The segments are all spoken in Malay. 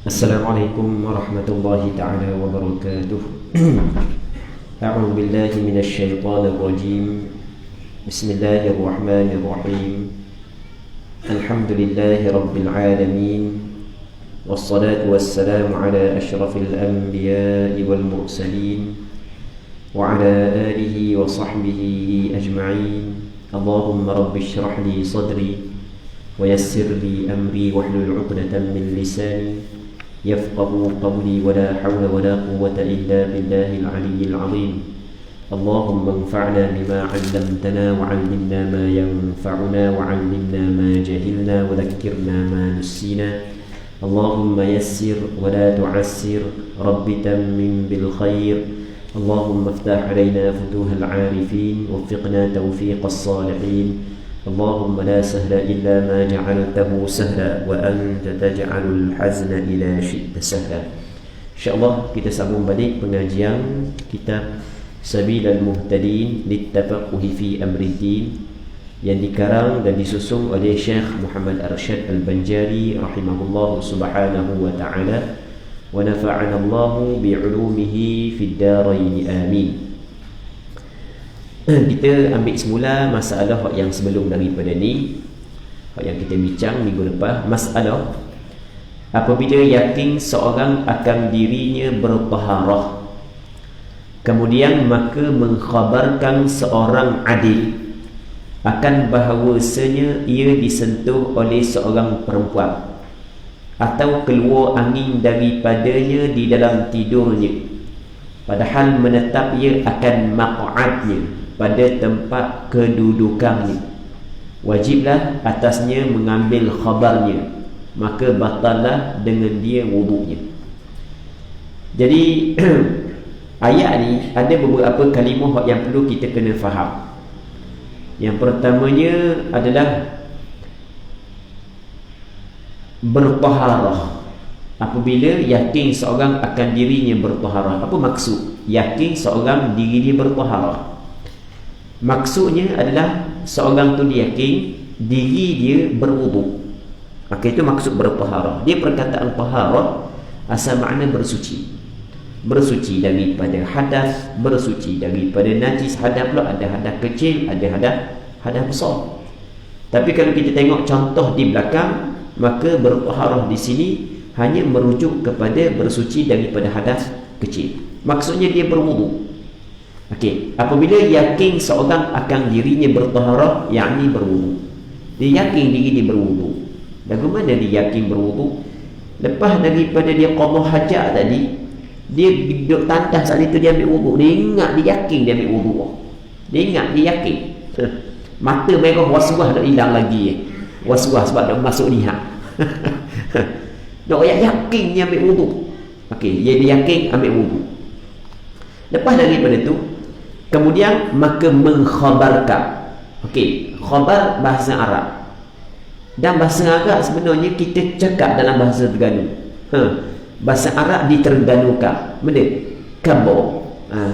Assalamualaikum warahmatullahi ta'ala wabarakatuh. A'udzu billahi minasy syaithanir rajim. Bismillahirrahmanirrahim. Alhamdulillahi rabbil alamin. Wassalatu wassalamu ala asyrafil anbiya'i wal mursalin wa ala alihi wa sahbihi ajma'in. Allahumma rabbi shrah li sadri wa yassir li amri wahlul 'uqdatam min lisani يفقهوا قولي ولا حول ولا قوة إلا بالله العلي العظيم. اللهم انفعنا بما علمتنا وعلمنا ما ينفعنا وعلمنا ما جهلنا وذكرنا ما نسينا. اللهم يسر ولا تعسر رب تمم بالخير. اللهم افتح علينا فتوح العارفين وفقنا توفيق الصالحين. اللهم لا سهل إلا ما جعلته سهلا وأنت تجعل الحزن إذا شئت سهلا. InsyaAllah kita sambung balik pengajian kitab Sabilal Muhtadin Littafaqquhi fi Amriddin yang dikarang dan disusun oleh Syekh Muhammad Arsyad Al-Banjari rahimahullah subhanahu wa ta'ala wa nafa'ana Allahu bi'ulumihi fid darain amin. Kita ambil semula masalah yang sebelum daripada ni, yang kita bincang minggu lepas. Masalah apabila yakin seorang akan dirinya bertaharah, kemudian maka mengkhabarkan seorang adil akan bahawasanya ia disentuh oleh seorang perempuan atau keluar angin daripadanya di dalam tidurnya, padahal menetap ia akan maq'adnya, pada tempat kedudukannya, wajiblah atasnya mengambil khabarnya, maka batallah dengan dia wuduknya. Jadi ayat ni ada beberapa kalimah yang perlu kita kena faham. Yang pertamanya adalah bertaharah. Apabila yakin seorang akan dirinya bertaharah, apa maksud yakin seorang dirinya bertaharah? Maksudnya adalah seorang tu yakin diri dia berwuduk. Maka itu maksud bertaharah. Dia perkataan taharah asal makna bersuci. Bersuci daripada hadas, bersuci daripada najis. Hadas pula ada hadas kecil, ada hadas besar. Tapi kalau kita tengok contoh di belakang, maka bertaharah di sini hanya merujuk kepada bersuci daripada hadas kecil. Maksudnya dia berwuduk. Okey, apabila yakin seorang akan dirinya bertaharah, yakni berwuduk. Dia yakin diri dia berwuduk. Bagaimana dia yakin berwuduk? Lepas daripada dia qada hajat tadi, dia duduk tandas saat itu dia ambil wuduk. Dia ingat, dia yakin dia ambil wuduk. Dia ingat, dia yakin. Mata merah was-was dah hilang lagi. Was-was sebab dah masuk lihat. Dia yakin dia ambil wuduk. Okey, dia yakin ambil wuduk. Lepas daripada tu, kemudian maka mengkhabarkan. Okey, khabar bahasa Arab. Dan bahasa Arab sebenarnya kita cakap dalam bahasa Terengganu. Bahasa Arab diterengganukan. Benda khabar.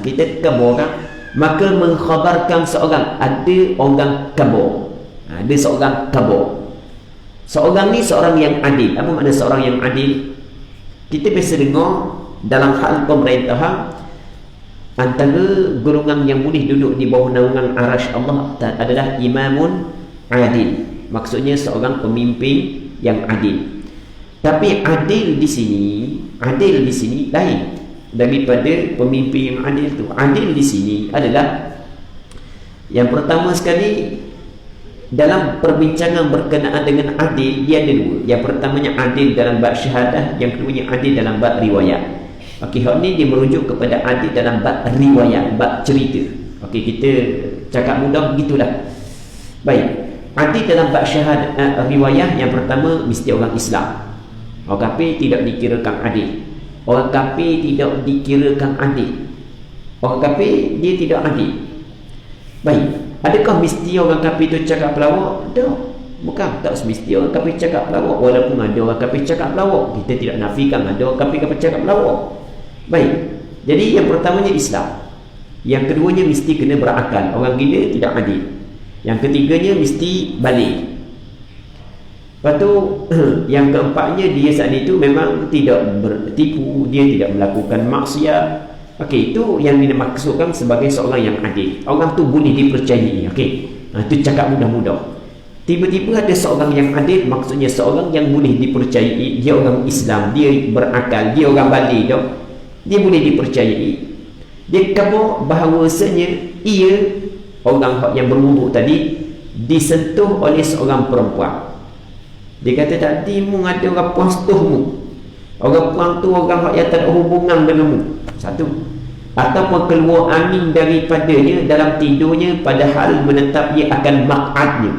Kita khabarkan, maka mengkhabarkan seorang, ada orang khabar. Ada seorang khabar. Seorang ni seorang yang adil. Apa makna seorang yang adil? Kita biasa dengar dalam hal pemerintahan, antara golongan yang boleh duduk di bawah naungan arasy Allah adalah imamun adil. Maksudnya seorang pemimpin yang adil. Tapi adil di sini lain daripada pemimpin yang adil tu. Adil di sini adalah yang pertama sekali dalam perbincangan berkenaan dengan adil, dia ada dua. Yang pertamanya adil dalam bab syahadah, yang keduanya adil dalam bab riwayat. Okey, hal ni dia merujuk kepada adil dalam bab riwayat, bab cerita. Okey, kita cakap mudah begitulah. Baik, adil dalam bab syahadah, riwayat, yang pertama mesti orang Islam. Orang kafir tidak dikirakan adil. Orang kafir tidak dikirakan adil. Orang kafir dia tidak adil. Baik, adakah mesti orang kafir itu cakap pelawak? Tak. Bukan, tak semesti orang kafir cakap pelawak. Walaupun ada orang kafir cakap pelawak, kita tidak nafikan ada orang kafir cakap pelawak. Baik, jadi yang pertamanya Islam. Yang keduanya mesti kena berakal. Orang gila tidak adil. Yang ketiganya mesti balik. Lepas tu yang keempatnya, dia saat itu memang tidak bertipu, dia tidak melakukan maksiat. Okey, itu yang dimaksudkan sebagai seorang yang adil. Orang tu boleh dipercayai. Okey, itu cakap mudah-mudah. Tiba-tiba ada seorang yang adil, maksudnya seorang yang boleh dipercayai. Dia orang Islam, dia berakal, dia orang balik dah. Dia boleh dipercayai. Dia kata bahawasanya ia orang yang berwuduk tadi disentuh oleh seorang perempuan. Dia kata tadi mu ada orang puas tuhmu. Orang puan tu orang yang tak ada hubungan denganmu. Satu. Ataupun keluar angin daripadanya dalam tidurnya, padahal menetap ia akan maq'adnya.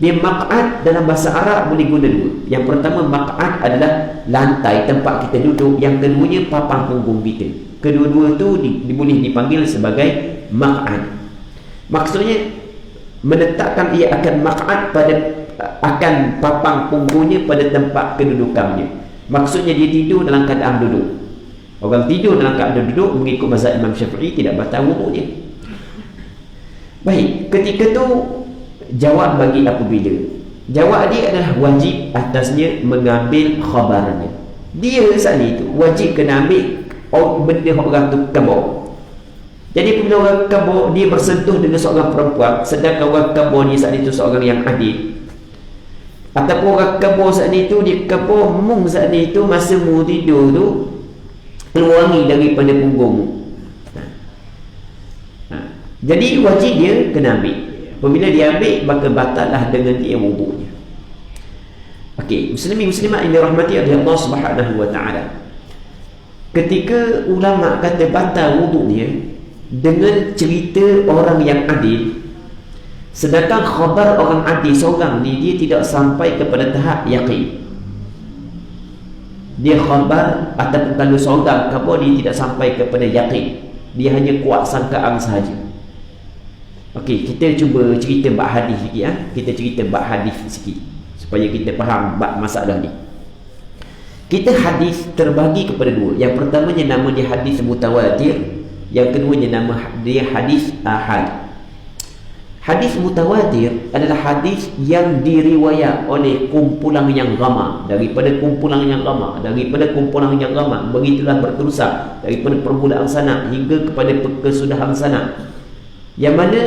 Dia maq'ad dalam bahasa Arab boleh guna dua. Yang pertama, maq'ad adalah lantai tempat kita duduk. Yang keduanya papan punggung kita. Kedua-dua tu boleh dipanggil sebagai maq'ad. Maksudnya menetapkan ia akan maq'ad akan papan punggungnya pada tempat kedudukannya. Maksudnya dia tidur dalam keadaan duduk. Orang tidur dalam keadaan duduk mengikut mazhab Imam Syafi'i tidak batal wuduknya. Baik, ketika tu jawab bagi apabila. Jawab dia adalah wajib atasnya mengambil khabarnya. Dia saat itu wajib kena ambil benda orang tu kabur. Jadi bila orang kabur, dia bersentuh dengan seorang perempuan, sedangkan orang kabur ni saat itu seorang yang adil. Ataupun orang kabur saat itu, dia kabur mung saat itu masa mu tidur tu keluangi daripada punggungmu. Jadi wajib dia kena ambil. Apabila dia ambil, maka batallah dengan dia wuduknya. Okey, muslimat yang dirahmati oleh Allah Subhanahu wa taala. Ketika ulama kata batal wuduknya dengan cerita orang yang adil, sedangkan khabar orang adil seorang ni dia tidak sampai kepada tahap yakin. Dia khabar ataupun kalau seorang khabar dia tidak sampai kepada yakin. Dia hanya kuat sangkaan sahaja. Okey, kita cuba cerita bab hadis sikit ya. Kita cerita bab hadis sikit supaya kita faham bab masalah ni. Kita hadis terbagi kepada dua. Yang pertamanya nama dia hadis mutawatir, yang keduanya nama dia hadis ahad. Hadis mutawatir adalah hadis yang diriwayat oleh kumpulan yang ramai, daripada kumpulan yang ramai, daripada kumpulan yang ramai, begitulah berterusan daripada permulaan sanad hingga kepada kesudahan sanad. Yang mana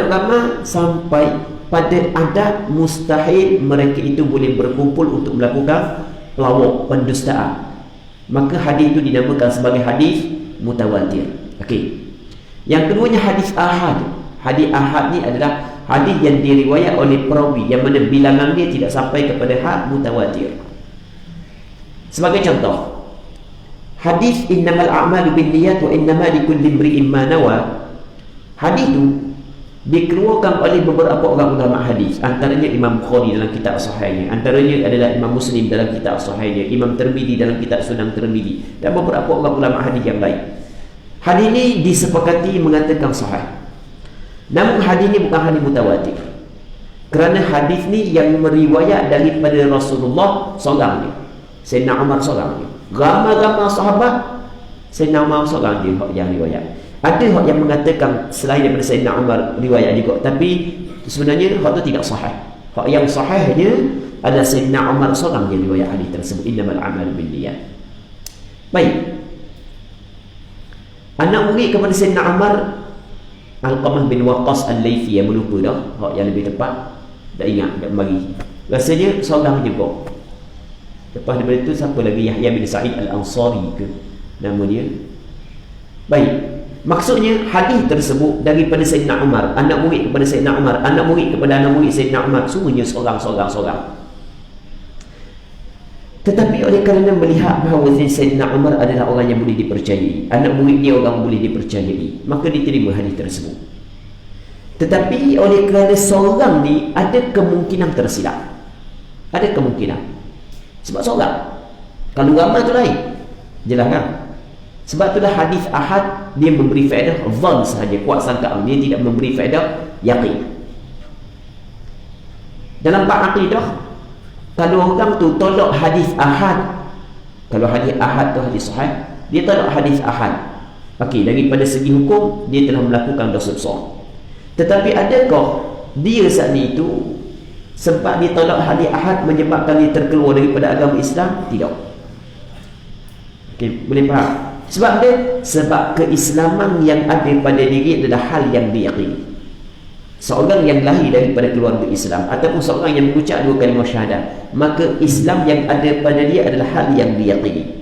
ramai sampai pada adat mustahil mereka itu boleh berkumpul untuk melakukan pelawak pendustaan. Maka hadis itu dinamakan sebagai hadis mutawatir. Okey. Yang keduanya hadis ahad. Hadis ahad ni adalah hadis yang diriwayat oleh perawi yang mana bilangan dia tidak sampai kepada had mutawatir. Sebagai contoh, hadis innamal a'malu binniyat wa innama likulli imri'in ma nawa. Hadis itu dikeluarkan oleh beberapa orang ulama hadis, antaranya Imam Bukhari dalam kitab Sahihnya, antaranya adalah Imam Muslim dalam kitab Sahihnya, Imam Tirmizi dalam kitab Sunan Tirmizi, dan beberapa orang ulama hadis yang lain. Hadis ini disepakati mengatakan sahih. Namun hadis ini bukan hadis mutawatir, kerana hadis ni yang meriwayat daripada Rasulullah seorang ni, Sayyidina Umar seorang ni. Ramai-ramai sahabat, Sayyidina Umar seorang dia yang riwayat. Ada hak yang mengatakan selain daripada Sayyidina Umar riwayat juga, tapi sebenarnya hak itu tidak sahih. Hak yang sahihnya adalah Sayyidina Umar seorang yang riwayat hadis tersebut, innamal a'malu binniyat. Baik, anak murid kepada Sayyidina Umar Alqamah bin Waqqas Al-Laythi, yang melupa dah hak yang lebih tepat, tak ingat, tak mari. Rasanya seorang juga. Lepas daripada itu siapa lagi? Yahya bin Sa'id Al-Ansari ke nama dia. Baik, maksudnya hadis tersebut daripada Sayyidina Umar, anak murid kepada Sayyidina Umar, anak murid kepada anak murid Sayyidina Umar, semuanya seorang. Tetapi oleh kerana melihat bahawa Sayyidina Umar adalah orang yang boleh dipercayai, anak murid dia orang boleh dipercayai, maka diterima hadis tersebut. Tetapi oleh kerana seorang ni ada kemungkinan tersilap, ada kemungkinan, sebab seorang, kalau ramai tu lain, jelas kan? Sebab itulah hadis ahad dia memberi faedah zon sahaja, kuat sangkaan, dia tidak memberi faedah yakin. Dalam bab akidah, kalau orang tu tolak hadis ahad, kalau hadis ahad tu hadis sahih, dia tolak hadis ahad, okey, daripada segi hukum dia telah melakukan dosa besar. Tetapi adakah dia saat itu Sebab dia tolak hari Ahad menyebabkan dia terkeluar daripada agama Islam? Tidak. Okey, boleh faham? Sebab dia, sebab keislaman yang ada pada diri adalah hal yang diyakini. Seorang yang lahir daripada keluarga Islam ataupun seorang yang mengucap dua kalimah syahadah, maka Islam yang ada pada dia adalah hal yang diyakini.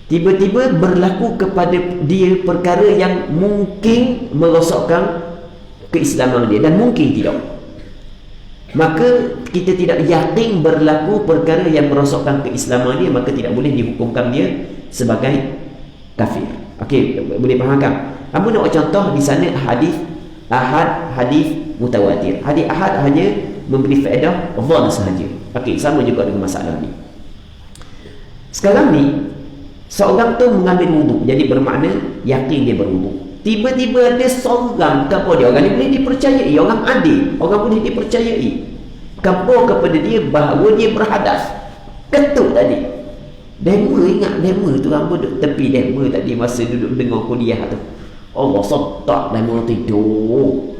Tiba-tiba berlaku kepada dia perkara yang mungkin merosakkan keislaman dia dan mungkin tidak, maka kita tidak yakin berlaku perkara yang merosakkan keislaman dia, maka tidak boleh dihukumkan dia sebagai kafir. Okey, boleh fahamkan? Apa nak contoh di sana hadis ahad, hadis mutawatir. Hadis ahad hanya memberi faedah dhann sahaja. Okey, sama juga dengan masalah ni. Sekarang ni seorang tu mengambil wudu, jadi bermakna yakin dia berwudu. Tiba-tiba ada seorang kepada dia, orang ni boleh dipercayai, orang adil, orang boleh dipercayai, kapur kepada dia bahawa dia berhadas. Ketuk tadi. Demo, ingat demo tu, orang duduk tepi demo tadi masa duduk dengar kuliah tu. Allah sedap demo tidur.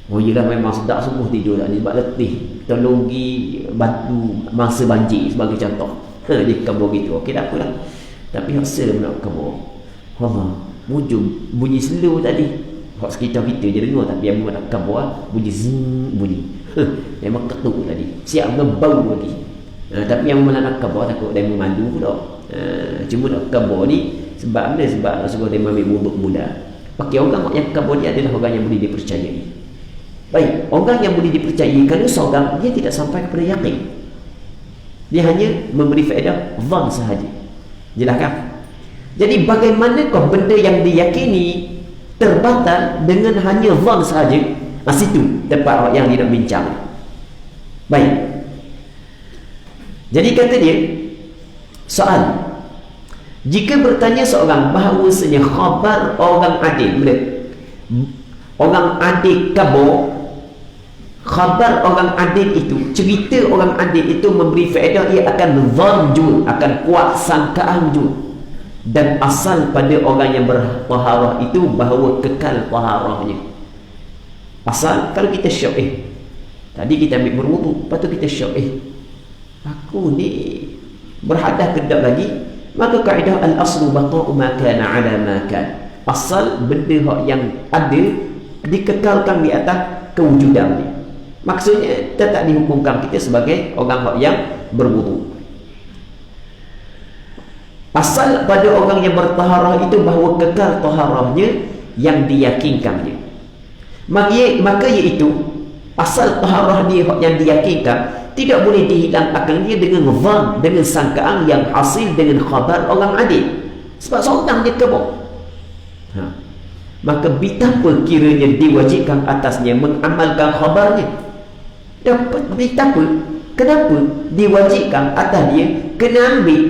Oh yelah, memang sedap semua tidur tadi sebab letih. Teknologi bantu masa banjir sebagai contoh. Dia kabur gitu. Okey, tak apalah. Tapi rasa dia nak kabur. Allah, mujum bunyi slow tadi. Hak sekitar kita je dengar, tapi yang nak kabur bunyi zing bunyi. Memang ketuk tadi. Siap ngebau lagi. Tapi yang nak kabur takut dia memandu pula. Cuma nak kabur ni sebab mana? Sebab nak suruh dia ambil wuduk mula. Okey, orang yang kabur dia adalah orang yang boleh dipercayai. Baik, orang yang boleh dipercayai kerana seorang dia tidak sampai kepada yakin. Dia hanya memberi faedah dhann sahaja. Jelas kan? Jadi bagaimanakah benda yang diyakini terbatal dengan hanya dhann sahaja? Situ tempat yang dia nak bincang. Baik. Jadi kata dia, soal, jika bertanya seorang bahawasanya khabar orang adil, orang adil kabur, khabar orang adil itu, cerita orang adil itu memberi faedah, ia akan dhanjul, akan kuat sangkaan jul. Dan asal pada orang yang bertaharah itu bahawa kekal taharahnya. Asal kalau kita syok, tadi kita ambil berwudu, lepas tu kita syok, aku ni berhadas kedap lagi, maka kaedah al-aslu bata'u ma kana ala ma kan. Asal benda yang ada dikekalkan di atas kewujudan dia. Maksudnya tetap dihukumkan kita sebagai orang yang berwudu. Asal pada orang yang bertaharah itu bahawa kekal taharahnya yang diyakinkannya. Maka iaitu asal taharah dia yang diyakinkan tidak boleh dihilang akal dia dengan dhann, dengan sangkaan yang hasil dengan khabar orang adil. Sebab seorang dia kabur. Maka betapa kiranya diwajibkan atasnya mengamalkan khabarnya. Dapat betapa, kenapa diwajibkan atas dia kena ambil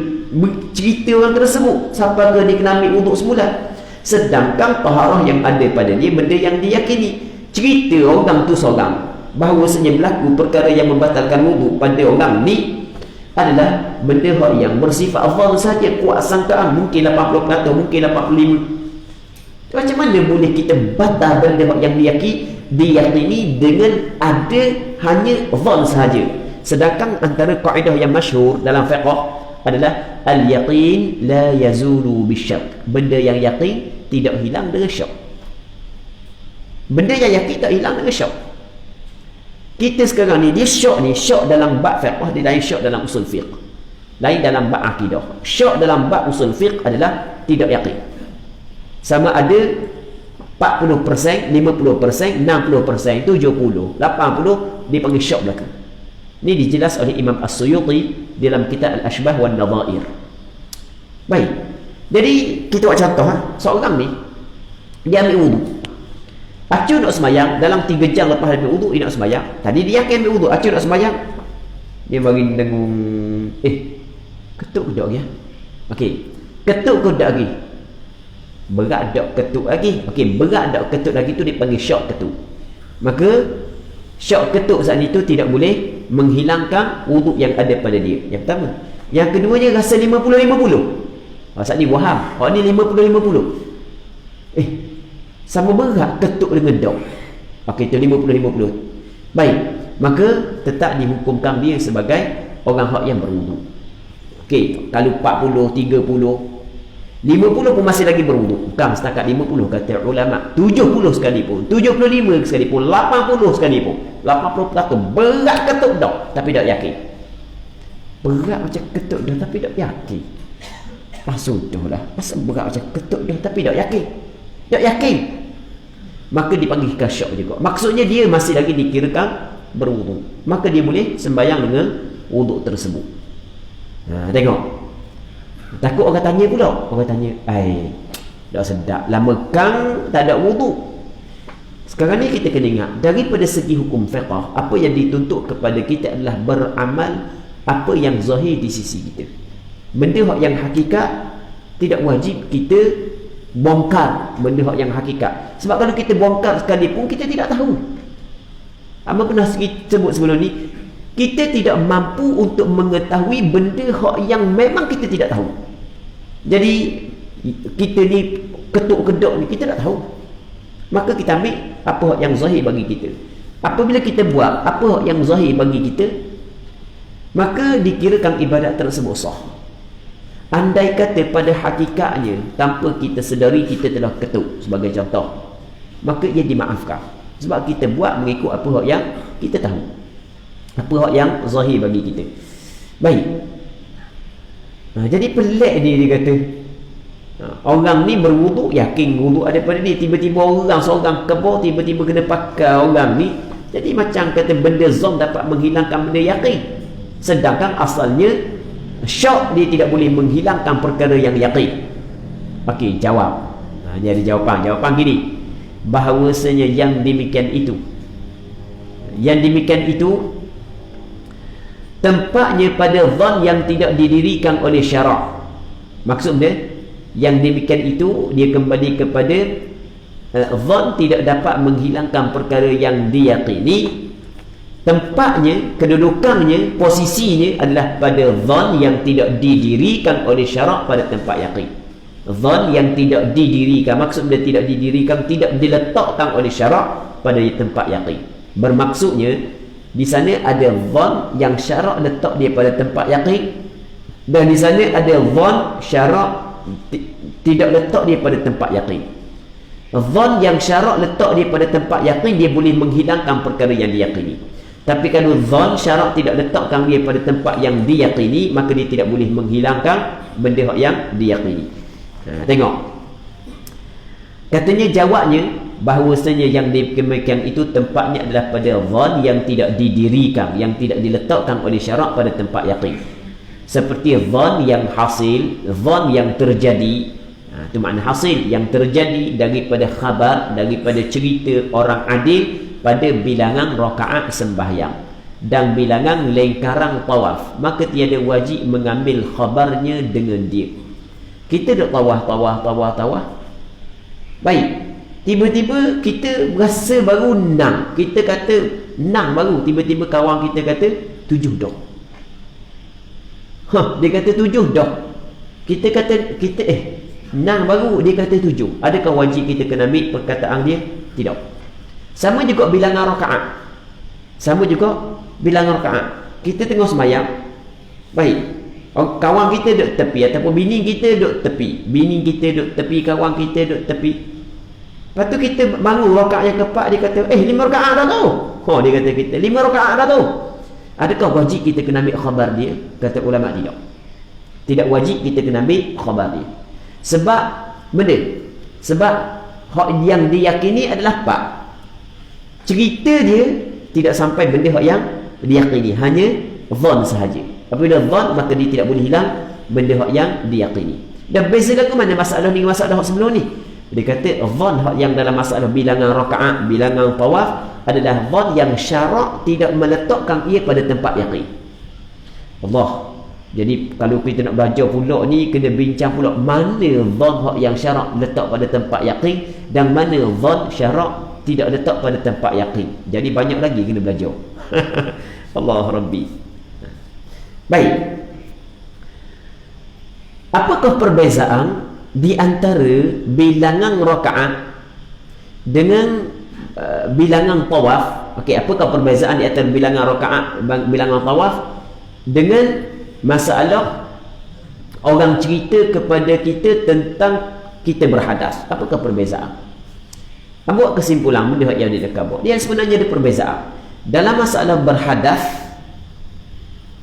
cerita orang tersebut sampai ke dia kena ambil wuduk semula. Sedangkan taharah yang ada pada dia benda yang diyakini. Cerita orang tu seorang bahawasanya berlaku perkara yang membatalkan wuduk pada orang ni adalah benda yang bersifat dhann saja, kuat sangkaan, mungkin 80%, mungkin 85%. Macam mana boleh kita batal benda yang diyakini dengan ada hanya dhann sahaja? Sedangkan antara kaedah yang masyhur dalam fiqh adalah al-yaqin la yazulu bisyak. Benda yang yakin tidak hilang dengan syak. Benda yang yakin tak hilang dengan syak. Kita sekarang ni, dia syak ni, syak dalam bab fiqh, dia lain syak dalam usul fiqh, lain dalam bab akidah. Syak dalam bab usul fiqh adalah tidak yakin. Sama ada 40%, 50%, 60%, 70%, 80%, dipanggil syak belaka. Ini dijelas oleh Imam As-Suyuti dalam kitab Al-Ashbah wan Nadhair. Baik. Jadi kita buat contoh, seorang ni dia ambil wudu. Acu nak semayang, dalam 3 jam lepas ambil wudu dia nak semayang. Tadi dia yakin ambil wudu, acu nak semayang, dia bagi dengung, ketuk ke tak ya? Okey, ketuk ke tak lagi? Berat tak ketuk lagi? Okey, berat tak ketuk lagi tu dipanggil syak ketuk. Maka syak ketuk saat itu tidak boleh menghilangkan wudu yang ada pada dia. Yang pertama. Yang keduanya rasa 50-50. Saat ni waham, ni 50-50. Sama berat ketuk dengan dok. Okey, itu 50-50. Baik, maka tetap dihukumkan dia sebagai orang hak yang berwuduk. Okey, kalau 40, 30, 50 pun masih lagi berwuduk. Bukan setakat 50 kata ulama, 70 sekalipun, 75 sekalipun, 80 sekalipun, 80% berat ketuk dah tapi tak yakin. Berat macam ketuk dah tapi tak yakin. Sudahlah, pasal berat macam ketuk dah tapi tak yakin. Tak yakin. Maka dipanggil kasyok juga. Maksudnya dia masih lagi dikirakan berwuduk. Maka dia boleh sembahyang dengan wuduk tersebut. Tengok. Takut orang tanya pula. Orang tanya, tak sedap. Lama kang tak ada wuduk. Sekarang ni kita kena ingat, daripada segi hukum fiqh, apa yang dituntut kepada kita adalah beramal apa yang zahir di sisi kita. Benda yang hakikat tidak wajib kita bongkar benda yang hakikat. Sebab kalau kita bongkar sekalipun kita tidak tahu. Apa pernah sebut sebelum ni, kita tidak mampu untuk mengetahui benda yang memang kita tidak tahu. Jadi kita ni ketuk-kedok ni kita tak tahu. Maka kita ambil apa yang zahir bagi kita. Apabila kita buat apa yang zahir bagi kita, maka dikirakan ibadat tersebut sah. Andai kata pada hakikatnya tanpa kita sedari kita telah ketuk sebagai contoh, maka ia dimaafkan. Sebab kita buat mengikut apa yang kita tahu, apa yang zahir bagi kita. Baik. Jadi pelik dia kata, orang ni berwuduk yakin wuduk daripada dia, tiba-tiba orang seorang kebor tiba-tiba kena pakai orang ni. Jadi macam kata benda zon dapat menghilangkan benda yakin, sedangkan asalnya syak dia tidak boleh menghilangkan perkara yang yakin. Okey, jawab. Dia ada jawapan gini, bahawasanya yang demikian itu tempatnya pada zon yang tidak didirikan oleh syarak. Maksudnya yang demikian itu dia kembali kepada zon tidak dapat menghilangkan perkara yang diyakini. Tempatnya, kedudukannya, posisinya adalah pada zon yang tidak didirikan oleh syarak pada tempat yakin. Zon yang tidak didirikan, maksudnya tidak didirikan, tidak diletakkan oleh syarak pada tempat yakin. Bermaksudnya di sana ada zon yang syarak letak dia pada tempat yakin, dan di sana ada zon syarak tidak letak dia pada tempat yakin. Zon yang syarak letak dia pada tempat yakin, dia boleh menghilangkan perkara yang diyakini. Tapi kalau zon syarak tidak letakkan dia pada tempat yang diyakini, maka dia tidak boleh menghilangkan benda yang diyakini. Tengok. Katanya jawabnya bahawasanya yang demikian itu tempatnya adalah pada zon yang tidak didirikan, yang tidak diletakkan oleh syarak pada tempat yakin. Seperti zon yang hasil, zon yang terjadi. Itu makna hasil, yang terjadi daripada khabar, daripada cerita orang adil pada bilangan rakaat sembahyang dan bilangan lingkaran tawaf, maka tiada wajib mengambil khabarnya dengan dia. Kita duk tawaf. Baik, tiba-tiba kita rasa baru 6. Kita kata 6 baru, tiba-tiba kawan kita kata 7 dah. Dia kata 7 dah. Kita kata 6 baru, dia kata 7. Adakah wajib kita kena ambil perkataan dia? Tidak. Sama juga bilangan rakaat. Kita tengah sembahyang. Baik. Kawan kita duduk tepi ataupun bini kita duduk tepi. Kawan kita duduk tepi. Lepas tu kita bangun rakaat yang keempat, dia kata, 5 rakaat dah tu. Dia kata kita, 5 rakaat dah tu. Adakah wajib kita kena ambil khabar dia? Kata ulama tidak. Tidak wajib kita kena ambil khabar dia. Sebab benda? Sebab hak yang diyakini adalah 4. Cerita dia tidak sampai benda yang diyakini, hanya zon sahaja. Apabila zon, maka dia tidak boleh hilang benda yang diyakini. Dan bezakan ke mana masalah ni dengan masalah sebelum ni? Dia kata zon yang dalam masalah bilangan rakaat, bilangan tawaf adalah zon yang syarak tidak meletakkan ia pada tempat yakin. Allah. Jadi kalau kita nak belajar pula ni, kena bincang pula mana zon yang syarak letak pada tempat yakin dan mana zon syarak tidak letak pada tempat yakin. Jadi banyak lagi kena belajar. Allah Rabbi. Baik. Apakah perbezaan di antara bilangan rakaat dengan bilangan tawaf. Okey, apakah perbezaan di antara bilangan rakaat, bilangan tawaf dengan masalah orang cerita kepada kita tentang kita berhadas? Apakah perbezaan? Buat kesimpulan benda yang dikabur. Dia sebenarnya ada perbezaan. Dalam masalah berhadas,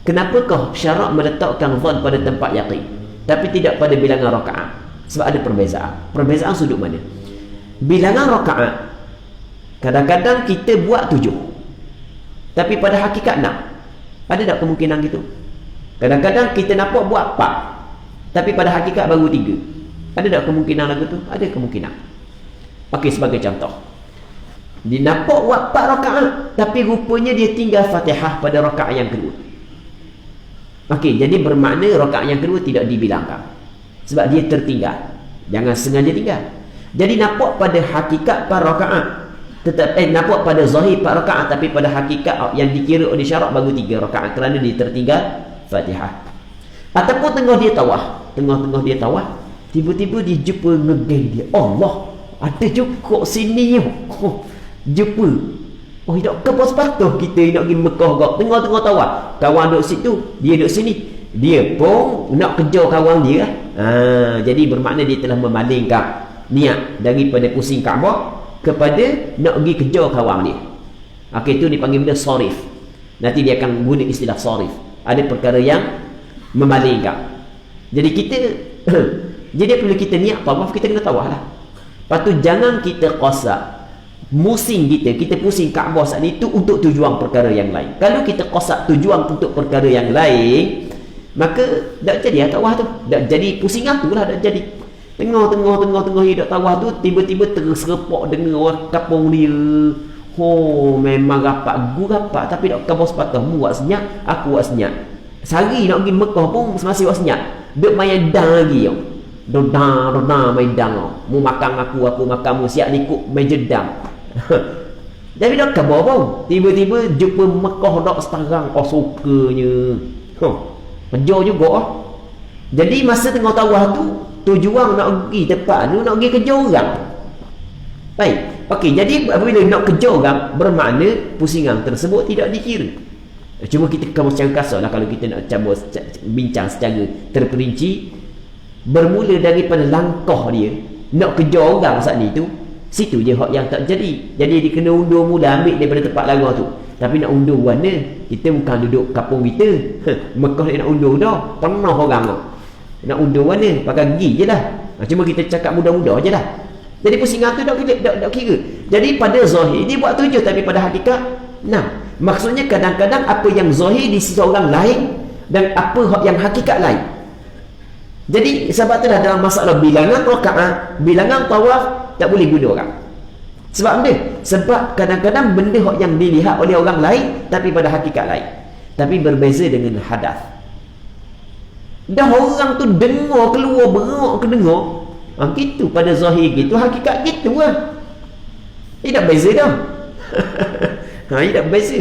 kenapakah syarak meletakkan zon pada tempat yaqin tapi tidak pada bilangan rakaat? Sebab ada perbezaan. Perbezaan sudut mana? Bilangan rakaat kadang-kadang kita buat 7 tapi pada hakikat 6. Ada tak kemungkinan gitu? Kadang-kadang kita nampak buat 4 tapi pada hakikat baru 3. Ada tak kemungkinan lagu tu? Ada kemungkinan. Okey, sebagai contoh, dia nampak buat 4 rakaat tapi rupanya dia tinggal Fatihah pada rakaat yang kedua. Okey, jadi bermakna rakaat yang kedua tidak dibilangkan sebab dia tertinggal. Jangan sengaja tinggal. Jadi nampak pada hakikat 4 rakaat, tetap nampak pada zahir 4 rakaat tapi pada hakikat yang dikira oleh syarak baru 3 rakaat kerana dia tertinggal Fatihah. Ataupun tengah dia tawaf, tiba-tiba dia jumpa ngegeng dia, Allah, ada juga sini jumpa. Oh, tak apa sepatah kita nak pergi Mekah gak tengah-tengah tawaf. Kawan duduk situ, dia duduk sini. Dia pun nak kejar kawan dia. Jadi bermakna dia telah memalingkan niat daripada pusing Kaabah kepada nak pergi kejar kawan dia. Okey, itu dipanggil benda sarif. Nanti dia akan guna istilah sarif. Ada perkara yang memalingkan. Jadi kita jadi apabila kita niat tawaf, kita kena tawaf lah. Lepas tu jangan kita qasak musing kita pusing Kaabah saat itu untuk tujuan perkara yang lain. Kalau kita qasak tujuan untuk perkara yang lain, maka tak jadi tawaf tu. Tak jadi pusingan tu lah, tak jadi. Tengah hidup tawaf tu tiba-tiba terserpak dengan orang kampung dia. Memang rapat tapi tak kabar sepatah. Mu buat senyap, aku buat senyap. Sehari nak pergi Mekah pun masih buat senyap. Duk main dang lagi yo. Doda main dang. Mu makan aku makan mu, siap ikut main jedam. Jadi dak kabar pun. Tiba-tiba jumpa Mekah dak sekarang sukanya. Kejar juga. Jadi masa tengah tawaf tu tujuan nak pergi tempat tu, nak pergi kejar orang. Baik. Okey, jadi apabila nak kejar orang, bermakna pusingan tersebut tidak dikira. Cuma kita secara kasar lah kalau kita nak bincang secara terperinci, bermula daripada langkah dia nak kejar orang saat ni tu, situ je hak yang tak jadi. Jadi dia kena undur mula, ambil daripada tempat lagu tu. Tapi nak undur mana? Kita bukan duduk kampung kita. Mekah nak undur dah, pernah orang tu. Nak undur mana? Pakai gigi je lah. Cuma kita cakap mudah-mudah je lah. Jadi pusingan tu tak kira. Jadi pada zahir dia buat 7 tapi pada hakikat 6. Maksudnya kadang-kadang apa yang zahir di sisi orang lain dan apa yang hakikat lain. Jadi sebab itulah dalam masalah bilangan rakaat, bilangan tawaf tak boleh guna orang. Sebab apa? Sebab kadang-kadang benda yang dilihat oleh orang lain tapi pada hakikat lain. Tapi berbeza dengan hadas. Dah orang tu dengar keluar berok ke dengar. Gitu pada zahir gitu, hakikat gitu lah. Tidak beza dah. Tidak beza.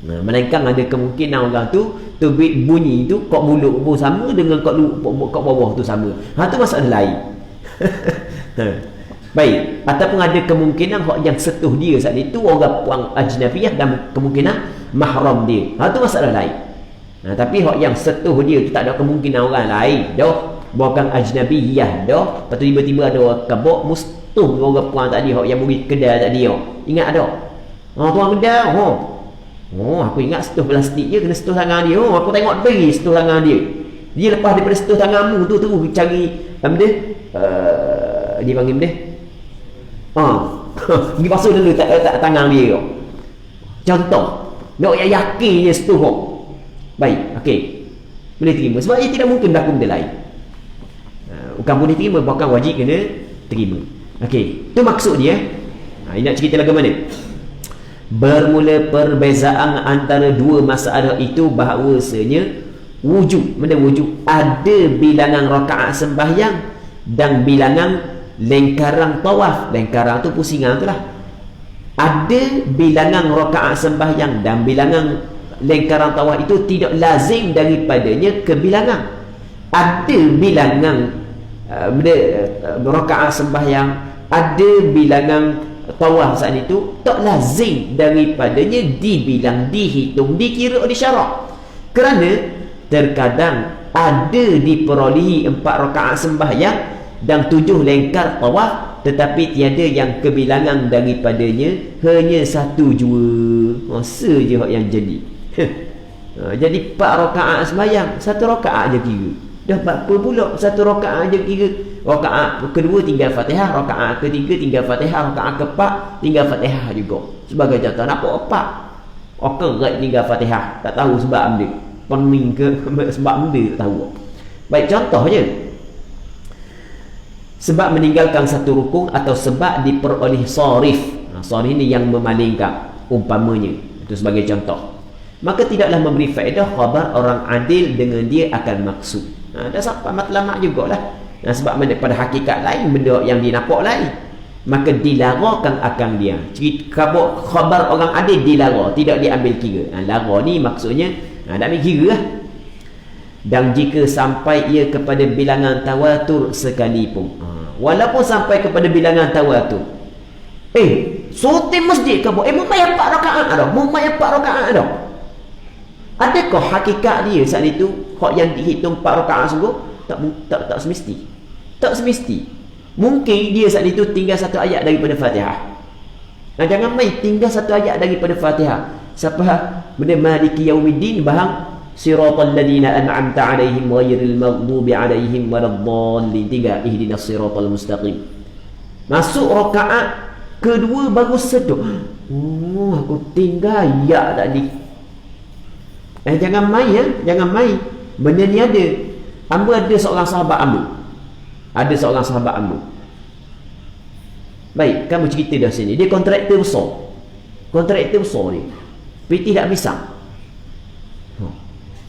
Melainkan ada kemungkinan orang tu bunyi tu kok mulut pun sama dengan kok bawah tu sama. Tu masalah lain. Baik, ataupun ada kemungkinan yang setuh dia saat itu orang ajnabiyah dan kemungkinan mahram dia. Tu masalah lain. Tapi yang setuh dia tu tak ada kemungkinan orang lain dah. Bukan ajnabiyah dah. Lepas tu tiba-tiba ada orang kabok mustuh dengan orang puan tadi yang bagi kedai tadi. Ingat ada? Tuan kedai. Aku ingat setuh plastik je kena setuh tangan dia. Aku tengok beri setuh tangan dia. Dia lepas daripada setuh tanganmu tu terus cari benda dia panggil benda pergi basuh dulu tak tangan dia. Contoh nak yakin je setuh. Baik, okey, boleh terima sebab ia tidak mungkin berlaku benda lain. Bukan boleh terima, bahkan wajib kena terima. Okey, itu maksud dia. Ini nak cerita lagu mana? Bermula perbezaan antara dua masalah itu bahawasanya wujud, benda wujud, ada bilangan rakaat sembahyang dan bilangan lingkaran tawaf. Lingkaran tu pusingan tu lah. Ada bilangan rakaat sembahyang dan bilangan lingkaran tawaf itu tidak lazim daripadanya kebilangan. Ada bilangan rakaat sembahyang, ada bilangan tawaf saat itu tak lazim daripadanya dibilang, dihitung, dikira oleh syarak. Kerana terkadang ada diperolehi 4 rakaat sembahyang dan 7 lengkar tawaf, tetapi tiada yang kebilangan daripadanya hanya 1 jua saja yang jadi. Jadi 4 rakaat sembahyang, 1 rakaat je kira. Dah berapa pula 1 rakaat je kira. Rakaat kedua tinggal Fatihah, rakaat ketiga tinggal Fatihah, rakaat keempat tinggal Fatihah juga. Sebagai contoh, nak apa? Orang tinggal Fatihah, tak tahu sebab dia. Pening ke sebab dia tak tahu. Baik, contohnya sebab meninggalkan satu rukun atau sebab diperoleh sarif. Sarif ni yang memalingkan umpamanya. Itu sebagai contoh. Maka tidaklah memberi faedah khabar orang adil dengan dia akan maksud. Dah sampai matlamat jugalah. Sebab pada hakikat lain benda yang dinampak lain, maka dilarangkan akan dia. Khabar orang adil dilarang, tidak diambil kira. Larang ni maksudnya tak ambil kira lah. Dan jika sampai ia kepada bilangan tawatur sekalipun, walaupun sampai kepada bilangan tawatur, sotim masjid ke membayar 4 rakaat dah, membayar 4 rakaat dah. Adakah hakikat dia saat itu hak yang dihitung 4 rakaat sungguh? Tak semesti. Tak semesti. Mungkin dia saat itu tinggal 1 ayat daripada Fatihah. Jangan main tinggal 1 ayat daripada Fatihah. Siapa benda maliki yaumiddin bahang siratal ladzina an'amta 'alaihim ghairil maghdubi 'alaihim waladdallin, tinggal ihdinas siratal mustaqim. Masuk rakaat kedua baru sedar, aku tinggal ayat tadi. Jangan main ya, jangan main. Benda ni ada. Ada seorang sahabat ambil. Baik, kamu cerita dah sini. Dia kontraktor besar. Ni. Tapi tidak bisa.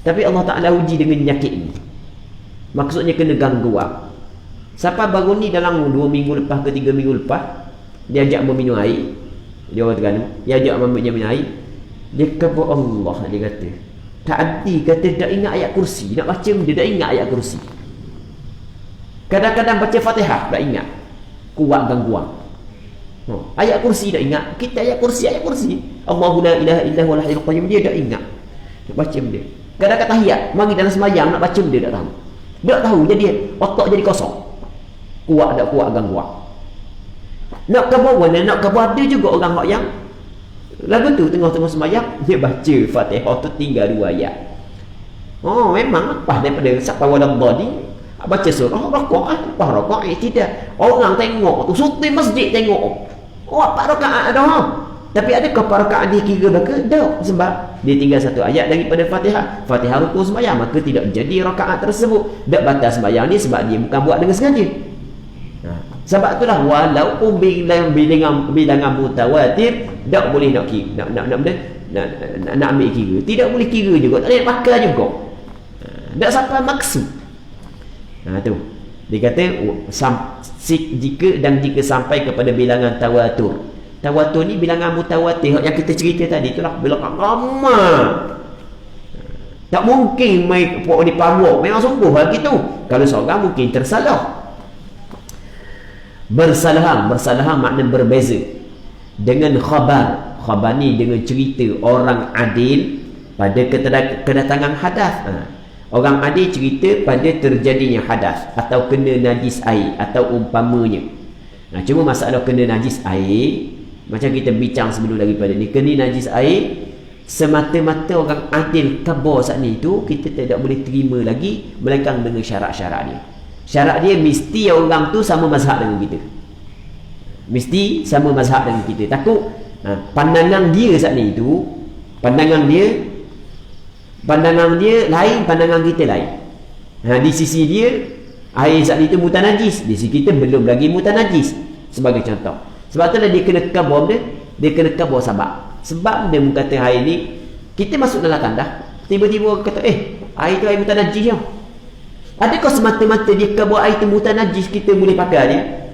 Tapi Allah Ta'ala uji dengan penyakit ni. Maksudnya kena gangguan. Siapa baru ni dalam 2 minggu lepas ke 3 minggu lepas, dia ajak meminum air. Dia orang Terengganu. Dia ajak meminum air. Dia kata Allah, dia kata. Tadi kata tak ingat ayat kursi. Nak baca dia tak ingat ayat kursi. Kadang-kadang baca Fatihah tak ingat. Kuat gangguan. Ayat kursi tak ingat. Kita ayat kursi. Allahu la ilaha illa huwal hayyul qayyum, dia tak ingat. Nak baca dia. Kadang-kadang tahiyat, mari dalam sembahyang nak baca dia tak tahu. Tak tahu, jadi otak jadi kosong. Kuat tak kuat gangguan. Nak ke bawah, nak ke bawah, ada juga orang yang lagu tu tengah-tengah sembahyang dia baca Fatihah tu tinggal 2 ayat. Memang lepas daripada sampai waladdallin baca surah rakaat, lepas rakaat tidak. Orang tengok tu suti masjid tengok. 4 rakaat dah. Tapi adakah 4 rakaat dia kira ke? Tak, sebab dia tinggal 1 ayat daripada Fatihah. Fatihah rukun sembahyang, maka tidak jadi rakaat tersebut. Tak batal sembahyang ni sebab dia bukan buat dengan sengaja. Sebab itulah walaupun bilangan mutawatir tak boleh nak kira, nak ambil kira. Tidak boleh kira juga, tak boleh pakai juga. Tak sampai maksud. Tu. Dia kata jika sampai kepada bilangan tawatur. Tawatur ni bilangan mutawatir yang kita cerita tadi, itulah bilangan ramai. Tak mungkin mai pok di pawak memang sungguh lagi tu. Kalau seorang mungkin tersalah. Bersalahan makna berbeza dengan khabar ni dengan cerita orang adil pada kedatangan hadas. Orang adil cerita pada terjadinya hadas atau kena najis air atau umpamanya. Cuma masalah kena najis air, macam kita bincang sebelum daripada ni, kena najis air semata-mata orang adil khabar saat ni tu kita tidak boleh terima lagi melainkan dengan syarat-syarat dia. Syarat dia mesti orang tu sama mazhab dengan kita. Mesti sama mazhab dengan kita. Takut pandangan dia saat ni tu, pandangan dia lain, pandangan kita lain. Di sisi dia air saat ni tu mutanajis, di sisi kita belum lagi mutanajis. Sebagai contoh. Sebab itulah dia kena kabar sebab dia kata air ni kita masuk dalam tandah, tiba-tiba kata air tu air mutanajis tau. Adakah semata-mata dia kabur air tu mutanajis kita boleh pakai dia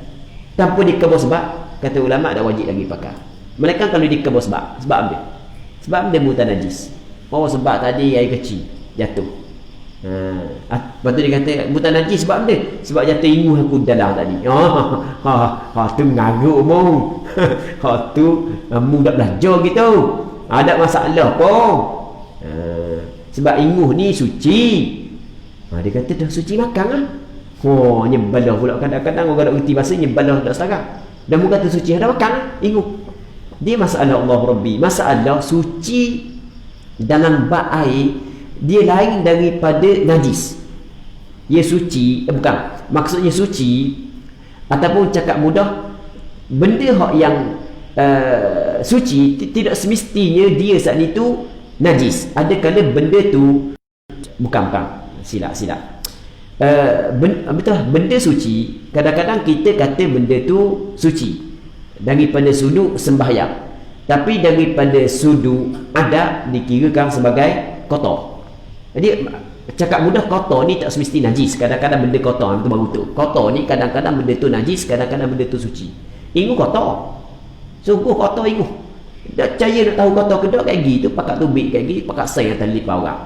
tanpa dia kabur sebab? Kata ulama' dah wajib lagi pakai. Melainkan kalau dia kabur sebab dia mutanajis. Sebab tadi air kecil jatuh. Lepas tu dia kata mutanajis sebab dia, sebab jatuh inguh aku dalam tadi. Tu ngaruk mong. Hak tu mudah belajar gitu. Ada masalah pun. Sebab inguh ni suci. Dia kata dah suci makan lah. Nyebalah pula kadang-kadang orang tak reti bahasa nyebalah tak setara. Dan mu kata suci ada makan lah. Inguh. Dia masalah Allah Rabbi. Masalah suci dalam bak air dia lain daripada najis. Dia suci, bukan. Maksudnya suci ataupun cakap mudah, benda hak yang suci tidak semestinya dia saat itu najis. Ada kala benda tu bukan silap betul, benda suci kadang-kadang kita kata benda tu suci daripada sudut sembahyang, tapi daripada sudut adab dikirakan sebagai kotor. Jadi cakap mudah, kotor ni tak semesti najis. Kadang-kadang benda kotor itu baru tu. Kotor ni kadang-kadang benda tu najis, kadang-kadang benda tu suci. Ingu kotor. Sungguh kotor ingu. Tak percaya nak tahu kotor ke tak kayak gitu, pakat tubik kayak gitu, pakat saing atas lipa orang.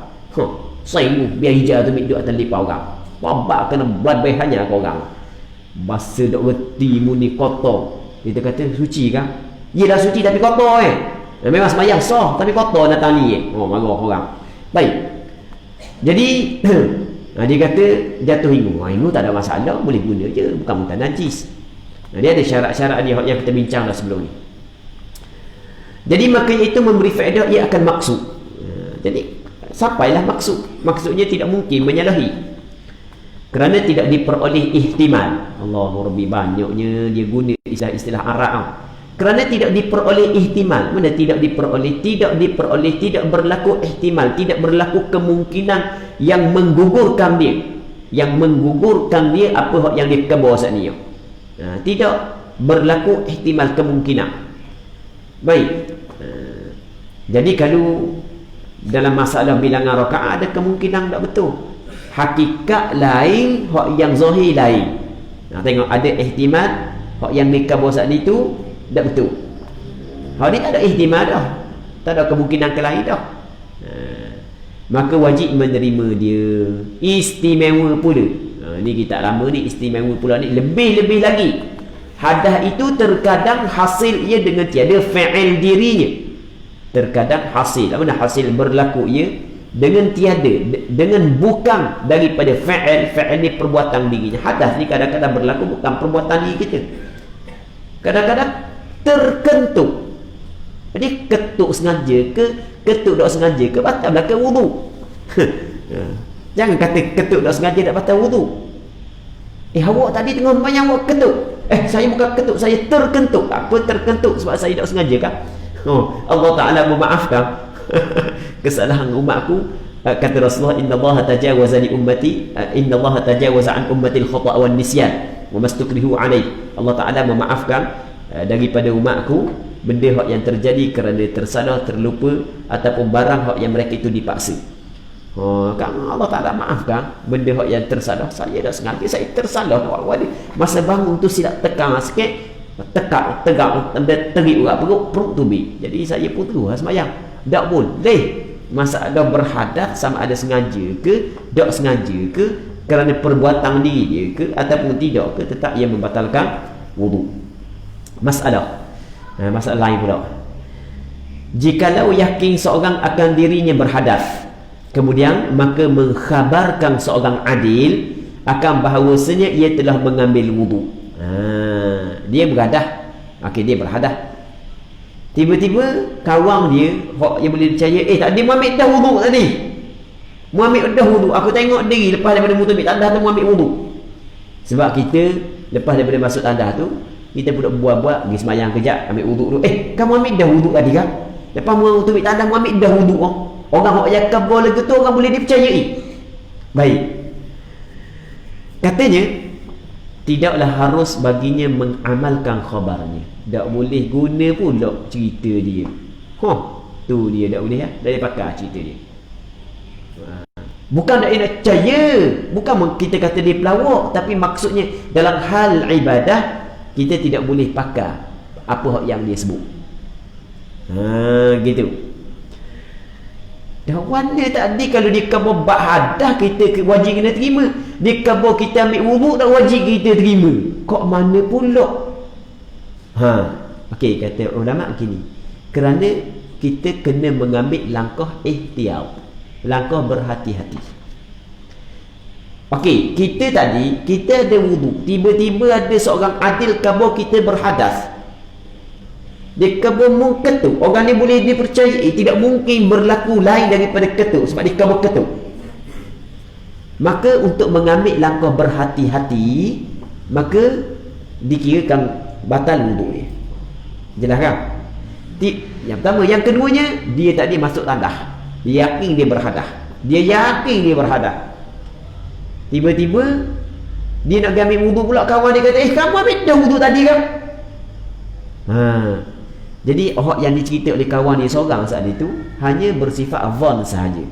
Saing biar hijau tubik duduk atas lipa orang. Wabak kena blood bahanya kau orang. Bahasa dok reti mu ni kotor. Kita kata suci kan? Ya dah suci tapi kotor memang sembahyang sah tapi kotor datang ni. Marah orang. Baik. Jadi dia kata jatuh ingu. Ingu tak ada masalah, boleh guna je, bukan mutan najis. Dia ada syarat-syarat dia yang kita bincang dah sebelum ni. Jadi makanya itu memberi faedah, ia akan maksud. Jadi sampailah maksud. Maksudnya tidak mungkin menyalahi. Kerana tidak diperoleh ihtimal. Allahu Rabbi, banyaknya dia guna istilah-istilah Arab. Kerana tidak diperoleh ihtimal. Mana tidak diperoleh? Tidak diperoleh, tidak berlaku ihtimal, tidak berlaku kemungkinan yang menggugurkan dia. Yang menggugurkan dia apa yang dia ke bawah saat ni. Tidak berlaku ihtimal, kemungkinan. Baik. Jadi kalau dalam masalah bilangan rakaat ada kemungkinan tak betul. Hakikat lain, hak yang zahir lain. Tengok ada ihtimal, hak yang dia ke bawah saat ni tu tak betul. Hak ni tak ada ihtimal dah. Tak ada kemungkinan ke lain dah. Maka wajib menerima dia. Istimewa pula. Ni kita lama ni istimewa pula ni. Lebih-lebih lagi. Hadas itu terkadang hasil ia dengan tiada fa'il dirinya. Terkadang hasil. Apa mana hasil berlaku ia? Dengan tiada. Dengan bukan daripada fa'il. Fa'il ni perbuatan dirinya. Hadas ni kadang-kadang berlaku bukan perbuatan diri kita. Kadang-kadang terkentuk. Jadi ketuk sengaja ke, ketuk tak sengaja ke, batal belakang wudu. Jangan kata ketuk tak sengaja tak batal wudu. Awak tadi tengah banyak awak ketuk. Saya bukan ketuk, saya terkentuk. Apa terkentuk? Sebab saya tak sengaja kan? Allah Ta'ala memaafkan kesalahan umatku. Kata Rasulullah, Inna Allah tajawaza li ummati, Inna Allah tajawaza an ummati al-khata' wa nisyan wa mastukrihu alaih. Allah Ta'ala memaafkan daripada umatku benda hak yang terjadi kerana tersalah, terlupa ataupun barang hak yang mereka itu dipaksa. Kan Allah Ta'ala maafkan benda hak yang tersalah. Saya dah sengaja, saya tersalah. Masa bangun tu silap tekan sikit, tegak terik urat perut tubik. Jadi saya pun terus sembahyang. Tak boleh masalah berhadas sama ada sengaja ke, tak sengaja ke, kerana perbuatan diri dia ke ataupun tidak ke, tetap ia membatalkan wudu. Masalah lain pula. Jikalau yakin seorang akan dirinya berhadas, kemudian maka mengkhabarkan seorang adil akan bahawasanya ia telah mengambil wudu. Dia berhadas. Dia berhadas. Tiba-tiba kawan dia yang boleh percaya, tadi Muhammad dah wudu tadi. Muhammad dah wudu. Aku tengok diri lepas daripada wudu tandas tu Muhammad wudu. Sebab kita lepas daripada masuk tandas tu, kita pun buat-buat pergi semayang kejap, ambil wudu tu. Kan Muhammad dah wudu tadi kan? Lepas wudu tandas Muhammad dah wudu. Orang yang kabur lagi tu orang boleh dipercayai. Baik. Katanya tidaklah harus baginya mengamalkan khabarnya. Tak boleh guna pula cerita dia. Tu dia tak boleh dari pakar cerita dia. Bukan tak nak percaya, bukan kita kata dia pelawak, tapi maksudnya dalam hal ibadah kita tidak boleh pakar apa yang dia sebut. Gitu. Dah warna tadi kalau dia kabur hadah kita wajib kena terima. Dia kabur kita ambil wuduk tak wajib kita terima. Kok mana pula? Okey, kata ulama begini. Kerana kita kena mengambil langkah ihtiyat, langkah berhati-hati. Okey, kita tadi kita ada wudu, tiba-tiba ada seorang adil kabur kita berhadas. Dia kabur ketuk. Orang ni boleh dipercayai, tidak mungkin berlaku lain daripada ketuk sebab dia kabur ketuk. Maka untuk mengambil langkah berhati-hati, maka dikirakan batal wudu dia. Jelas kan? Yang pertama. Yang keduanya, dia tadi masuk tandah, dia yakin dia berhadas. Dia yakin dia berhadas. Tiba-tiba dia nak ambil wudu pula, kawan dia kata, kamu ambil dah wudu tadi kan? Jadi orang yang dicerita oleh kawan dia seorang saat itu hanya bersifat zon sahaja.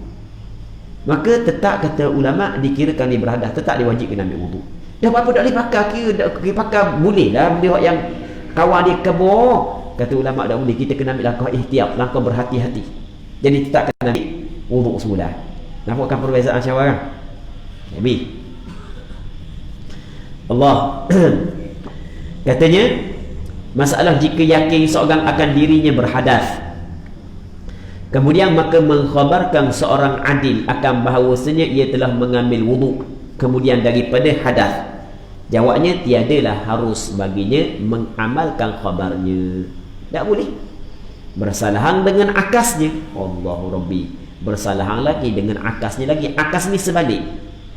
Maka tetap kata ulama dikirakan dia berhadas, tetap dia wajib kena ambil wudu. Dah apa tak boleh pakai, kira pakai boleh lah benda yang kawan dia kabur. Kata ulama tak boleh, kita kena ambil langkah ihtiyat, langkah berhati-hati. Jadi tetap kena ambil wudu semula. Nampakkan perbezaan syawal kan? Habis Allah katanya, masalah jika yakin seorang akan dirinya berhadas, kemudian maka mengkhabarkan seorang adil akan bahawasanya ia telah mengambil wudu kemudian daripada hadas, jawabnya tiadalah harus baginya mengamalkan khabarnya. Tak boleh bersalahan dengan akasnya. Allahu Rabbi, bersalahan lagi dengan akasnya lagi. Akas ni sebalik,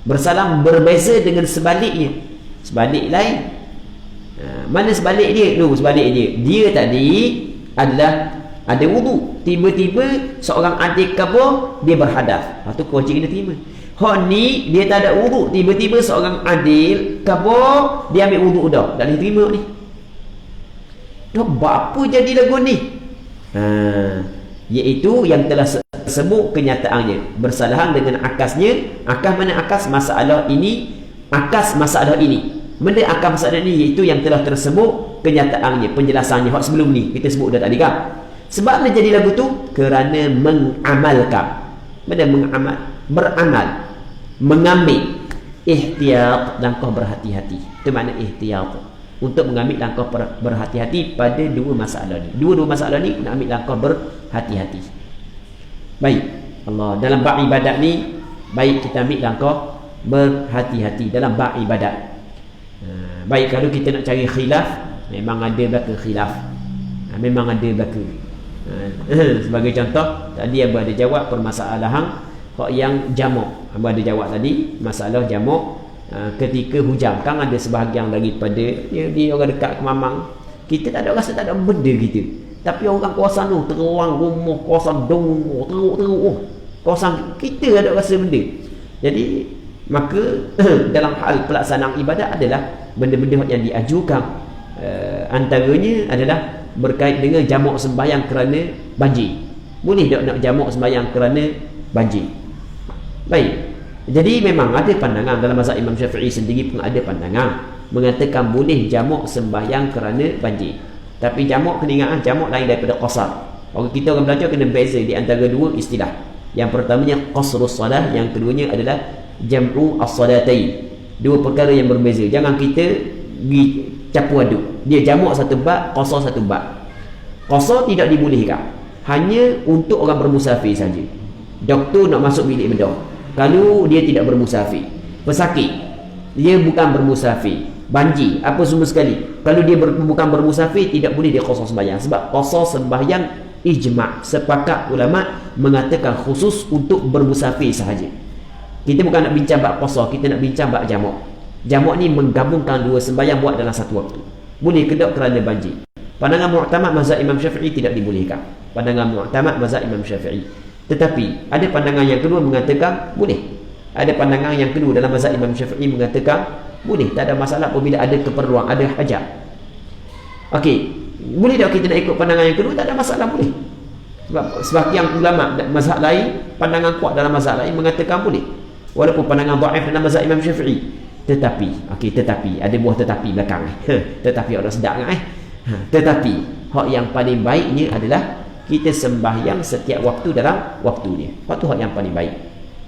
bersalah berbeza dengan sebaliknya. Sebalik lain. Mana sebalik dia? Sebalik dia, dia tadi adalah ada wudu, tiba-tiba seorang adik kabur, dia berhadas. Itu kewajiban kena terima. Hak ni dia tak ada wudu, tiba-tiba seorang adil kabur, dia ambil wudu dah, tak boleh terima ni. Dah apa jadi lagu ni? Iaitu yang telah sebut kenyataannya bersalahan dengan akasnya. Akas mana akas masalah ini? Akas masalah ini. Benda akas masalah ini iaitu yang telah tersebut kenyataannya, penjelasannya. Hak sebelum ni kita sebut dah tadi kan? Sebab mana jadi lagu tu? Kerana mengamalkan. Benda mengamal, beramal, mengambil ihtiyat, langkah berhati-hati. Itu makna ihtiyat, untuk mengambil langkah berhati-hati pada dua masalah ni. Dua masalah ni nak ambil langkah berhati-hati. Baik, Allah dalam bab ibadat ni, baik kita ambil langkah berhati-hati dalam bab ibadat. Baik, kalau kita nak cari khilaf, memang ada belaka khilaf. Memang ada belaka. Sebagai contoh, tadi Abang ada jawab permasalahan hak yang jamak. Abang ada jawab tadi masalah jamak ketika hujang. Kan ada sebahagian daripada dia orang dekat ke Mamang, kita tak ada rasa, tak ada benda kita. Tapi orang kawasan tu terang rumah, kawasan dong, teruk, kawasan kita ada rasa benda. Jadi maka dalam hal pelaksanaan ibadat adalah benda-benda yang diajukan, antaranya adalah berkait dengan jamak sembahyang kerana banjir. Boleh tak nak jamak sembahyang kerana banjir? Baik, jadi memang ada pandangan dalam mazhab Imam Syafi'i sendiri pun ada pandangan mengatakan boleh jamak sembahyang kerana banjir. Tapi jamak kena ingat, jamak lain daripada qasar. Orang kita orang belajar kena beza di antara dua istilah. Yang pertamanya qasrus salah, yang keduanya adalah jam'u as-salatain. Dua perkara yang berbeza. Jangan kita campur aduk. Dia jamak satu bab, qasar satu bab. Qasar tidak dibolehkan, hanya untuk orang bermusafir saja. Doktor nak masuk bilik bedah, kalau dia tidak bermusafir, pesakit, dia bukan bermusafir, banjir, apa semua sekali, kalau dia bukan bermusafir, tidak boleh dia qasar sembahyang. Sebab qasar sembahyang ijma', sepakat ulama mengatakan khusus untuk bermusafir sahaja. Kita bukan nak bincang bab qasar, kita nak bincang bab jamak. Jamak ni menggabungkan dua sembahyang buat dalam satu waktu. Boleh ke tak kerana banjir? Pandangan mu'tamad mazhab Imam Syafi'i tidak dibolehkan. Pandangan mu'tamad mazhab Imam Syafi'i. Tetapi ada pandangan yang kedua mengatakan boleh. Ada pandangan yang kedua dalam mazhab Imam Syafi'i mengatakan boleh, tak ada masalah apabila ada keperluan, ada hajat. Okey, boleh tak kita nak ikut pandangan yang kedua? Tak ada masalah, boleh. Sebab sebahagian ulama mazhab lain, pandangan kuat dalam mazhab lain mengatakan boleh. Walaupun pandangan dhaif dalam mazhab Imam Syafi'i. Tetapi, tetapi ada buah tetapi belakang. Tetapi orang sedap kan Tetapi hak yang paling baiknya adalah kita sembahyang setiap waktu dalam waktunya. Hak tu hak yang paling baik.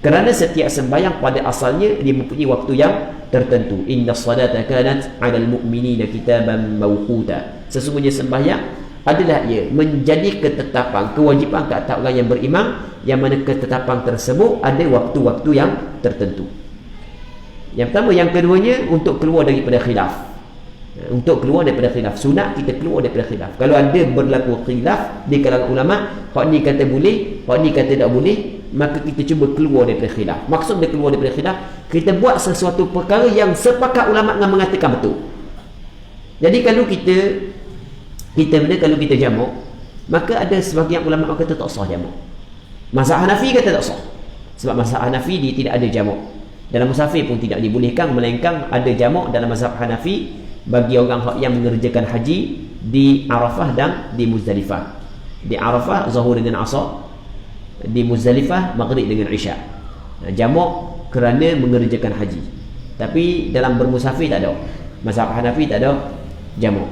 Kerana setiap sembahyang pada asalnya dia mempunyai waktu yang tertentu. Inna salata kanat 'alal mu'minina kitaban mawquta. Sesungguhnya sembahyang adalah ia menjadi ketetapan, kewajipan ke atas orang yang beriman, yang mana ketetapan tersebut ada waktu-waktu yang tertentu. Yang pertama. Yang keduanya, untuk keluar daripada khilaf. Untuk keluar daripada khilaf, sunat kita keluar daripada khilaf. Kalau ada berlaku khilaf di kalangan ulama, hak ni kata boleh, hak ni kata tak boleh, maka kita cuba keluar daripada khilaf. Maksud dia keluar daripada khilaf, kita buat sesuatu perkara yang sepakat ulama dengan mengatakan betul. Jadi kalau kita kalau kita jamak, maka ada sebahagian ulama kata tak sah jamak. Mazhab Hanafi kata tak sah, sebab mazhab Hanafi dia tidak ada jamak. Dalam musafir pun tidak dibolehkan, melainkan ada jamak dalam mazhab Hanafi bagi orang yang mengerjakan haji di Arafah dan di Muzdalifah. Di Arafah Zuhur dengan Asar, di Muzdalifah Maghrib dengan Isya. Jamak kerana mengerjakan haji. Tapi dalam bermusafir tak ada. Mazhab Hanafi tak ada jamak.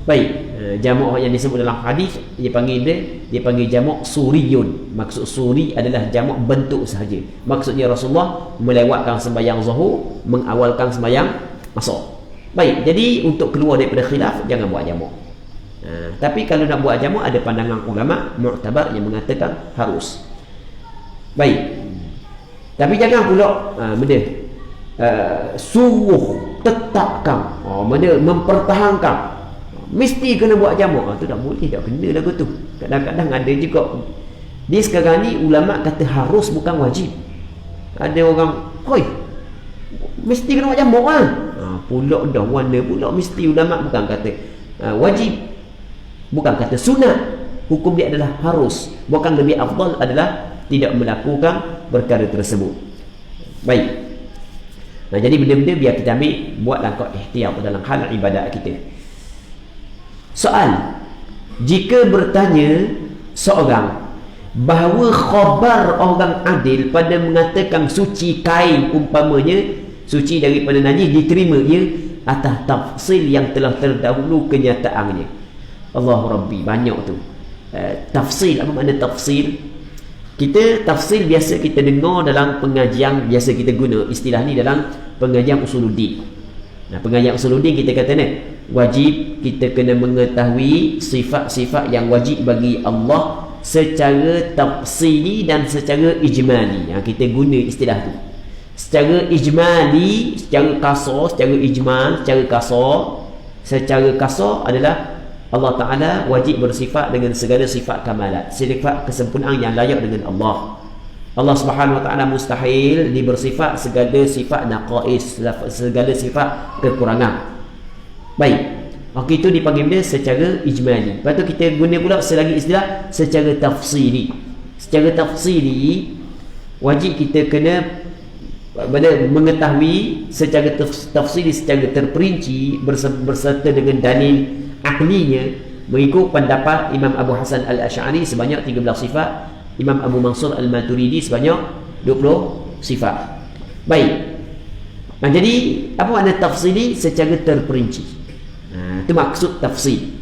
Baik, jamak yang disebut dalam hadis dia panggil jamak suriyun. Maksud suri adalah jamak bentuk sahaja. Maksudnya Rasulullah melewatkan sembahyang Zuhur, mengawalkan sembahyang Asar. Baik, jadi untuk keluar daripada khilaf jangan buat jamak. Tapi kalau nak buat jamak, ada pandangan ulama mu'tabar yang mengatakan harus. Baik. Tapi jangan pula suruh tetapkan, mempertahankan mesti kena buat jamak. Tu tak boleh, tak kena lagu tu. Kadang-kadang ada juga di sekarang ni ulama kata harus bukan wajib. Ada orang, "Hoi, mesti kena buat jamak lah." Pulak dah warna pulak mesti. Ulama bukan kata wajib, bukan kata sunat. Hukum dia adalah harus. Bukan lebih afdal adalah tidak melakukan perkara tersebut. Baik. Jadi benda-benda biar kita ambil, buat langkah ikhtiar dalam hal ibadat kita. Soal, jika bertanya seorang bahawa khabar orang adil pada mengatakan suci kain umpamanya, suci daripada najis, diterima ia atas tafsil yang telah terdahulu kenyataannya. Allah Rabbi, banyak tu. Tafsil, apa makna tafsil? Kita tafsil biasa kita dengar dalam pengajian, biasa kita guna istilah ni dalam pengajian usuluddin. Pengajian usuluddin kita kata ni, wajib kita kena mengetahui sifat-sifat yang wajib bagi Allah secara tafsili dan secara ijmali. Kita guna istilah tu. Secara ijmali, secara kasar, secara ijmal, secara kasar adalah Allah Ta'ala wajib bersifat dengan segala sifat kamalat, sifat kesempurnaan yang layak dengan Allah. Allah Subhanahu Wa Ta'ala mustahil bersifat segala sifat naqais, segala sifat kekurangan. Baik, itu dipanggil dia secara ijmali. Lepas tu kita guna pula selagi istilah secara tafsili. Secara tafsili, wajib kita kena mengetahui secara tafsili, secara terperinci berserta dengan dalil aklinya, mengikut pendapat Imam Abu Hasan Al-Asy'ari sebanyak 13 sifat, Imam Abu Mansur Al-Maturidi sebanyak 20 sifat. Baik. Jadi apa makna tafsili? Secara terperinci. Itu maksud tafsil.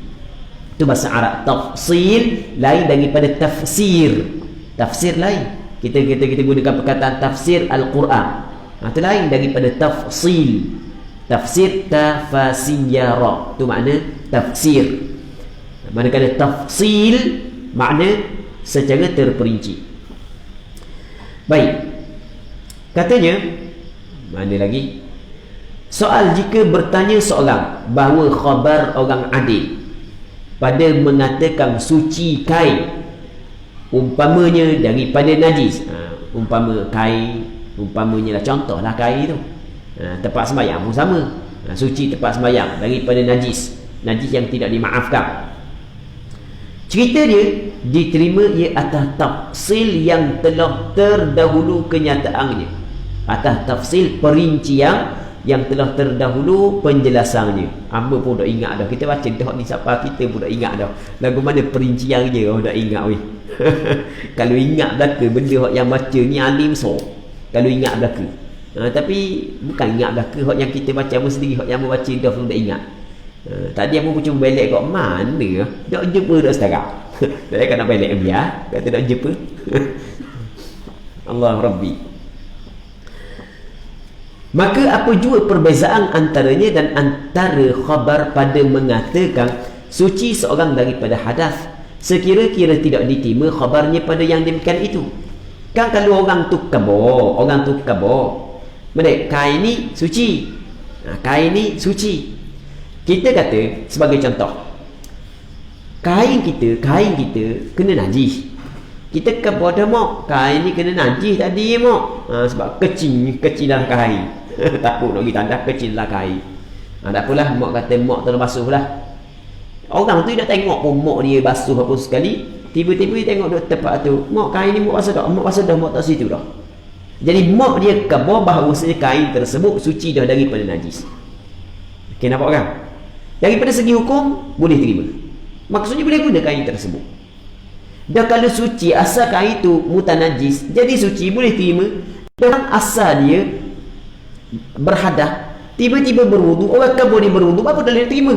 Itu bahasa Arab. Tafsil lain daripada tafsir. Tafsir lain. Kita gunakan perkataan tafsir Al-Quran. Itu lain daripada tafsil. Tafsir tafasiyara, itu makna tafsir. Manakala tafsil makna secara terperinci. Baik. Katanya, mana lagi? Soal, jika bertanya seorang bahawa khabar orang adil pada mengatakan suci kain umpamanya daripada najis, umpama kain, umpamanya lah, contohlah kain tu, tempat sembahyang pun sama, suci tempat sembahyang daripada najis yang tidak dimaafkan. Cerita dia diterima ia atas tafsil yang telah terdahulu kenyataannya, atas tafsil perincian yang telah terdahulu penjelasannya. Hamba pun dah ingat dah, kita baca dah ni siapa, kita pun dah ingat dah lagu mana perincian je. Dah ingat weh. Kalau ingat belaka benda yang baca ni alim so, kalau ingat belaka. Tapi bukan ingat belaka hak yang kita baca pun sendiri, hak yang baca dah pun dah ingat. Tadi aku cuma belek kat mana dak jumpa dah sekarang. Saya kan nak belek biar kata dak jumpa. Allah Rabbi. Maka apa jua perbezaan antaranya dan antara khabar pada mengatakan suci seorang daripada hadas, sekira-kira tidak diterima khabarnya pada yang demikian itu. Kan kalau orang tu kabur, Mereka kain ni suci, kain ni suci. Kita kata sebagai contoh, kain kita kena najis. Kita kabur dah mak, kain ni kena najis tadi mak. Sebab kecilan kain. Takut nak pergi tandas, kecilan kain. Tak apalah, mak kata mak terus basuh lah. Orang tu tak tengok pun mak dia basuh apa sekali. Tiba-tiba dia tengok duk tempat tu, mak kain ni mak basuh dah, mak tak situ dah. Jadi mak dia khabar bahawasanya kain tersebut suci dah daripada najis. Okey, nampak kan? Daripada segi hukum boleh terima. Maksudnya boleh guna kain tersebut. Dan kalau suci asal kain itu mutanajis, jadi suci boleh terima. Dan asal dia berhadah, tiba-tiba berwudu, orang khabar dia berwudu, apa dah boleh terima?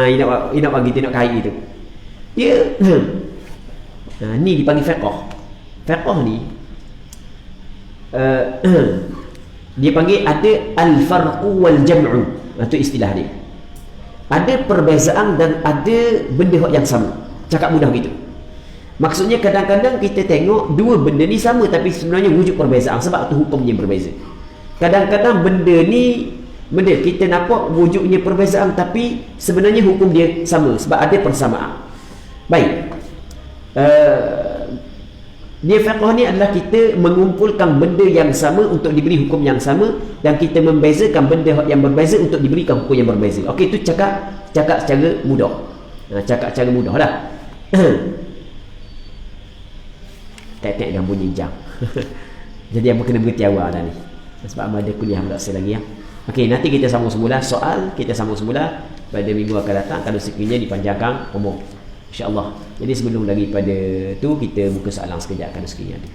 Ini nak bagi tengok kain itu. Dia ni dipanggil fiqh. Fiqh ni dia panggil ada al-farqu wal jam'u. Itu istilah dia. Ada perbezaan dan ada benda yang sama. Cakap mudah gitu. Maksudnya kadang-kadang kita tengok dua benda ni sama tapi sebenarnya wujud perbezaan sebab tu hukumnya berbeza. Kadang-kadang benda kita nampak wujudnya perbezaan tapi sebenarnya hukum dia sama sebab ada persamaan. Baik. Dia fiqh ni adalah kita mengumpulkan benda yang sama untuk diberi hukum yang sama dan kita membezakan benda yang berbeza untuk diberikan hukum yang berbeza. Okey, itu cakap secara mudah. Cakap secara mudah lah. Tak dah bunyi jam. Jadi apa kena berhenti awal dah ni. Sebab ada kuliah berasa lagi ya. Okey, nanti kita sambung semula soal, kita sambung semula pada minggu akan datang kalau sekiranya dipanjangkan umur. InsyaAllah. Jadi sebelum daripada tu kita buka soalan sekejap kalau sekiranya ada.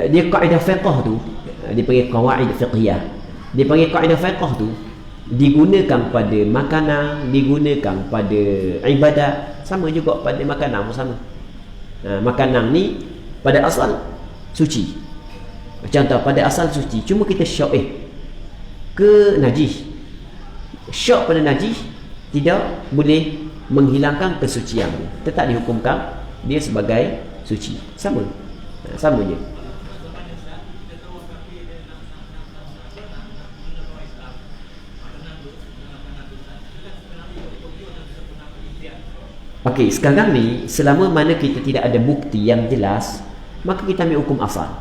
Dia kaedah fiqh tu dia panggil qawaid fiqhiyah. Dia panggil kaedah fiqh tu digunakan pada makanan, digunakan pada ibadat, sama juga pada makanan pun sama. Makanan ni pada asal suci. Contoh pada asal suci, cuma kita syok ke najis. Syok pada najis tidak boleh menghilangkan kesucian. Tetap dihukumkan dia sebagai suci. Sama je. Okey, sekarang ni selama mana kita tidak ada bukti yang jelas, maka kita ambil hukum asal.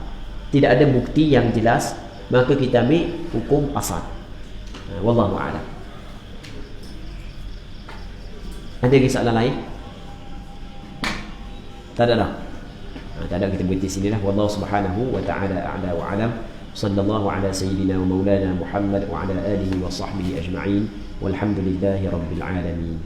Tidak ada bukti yang jelas, maka kita ambil hukum asal. Wallahu a'lam. Ada lagi soalan lain? Tak ada lah. Tak ada, kita berhenti sini lah. Wallahu subhanahu wa ta'ala a'la wa a'lam. Sallallahu ala sayyidina wa maulana Muhammad wa ala alihi wa sahbihi ajma'in. Walhamdulillahi rabbil alamin.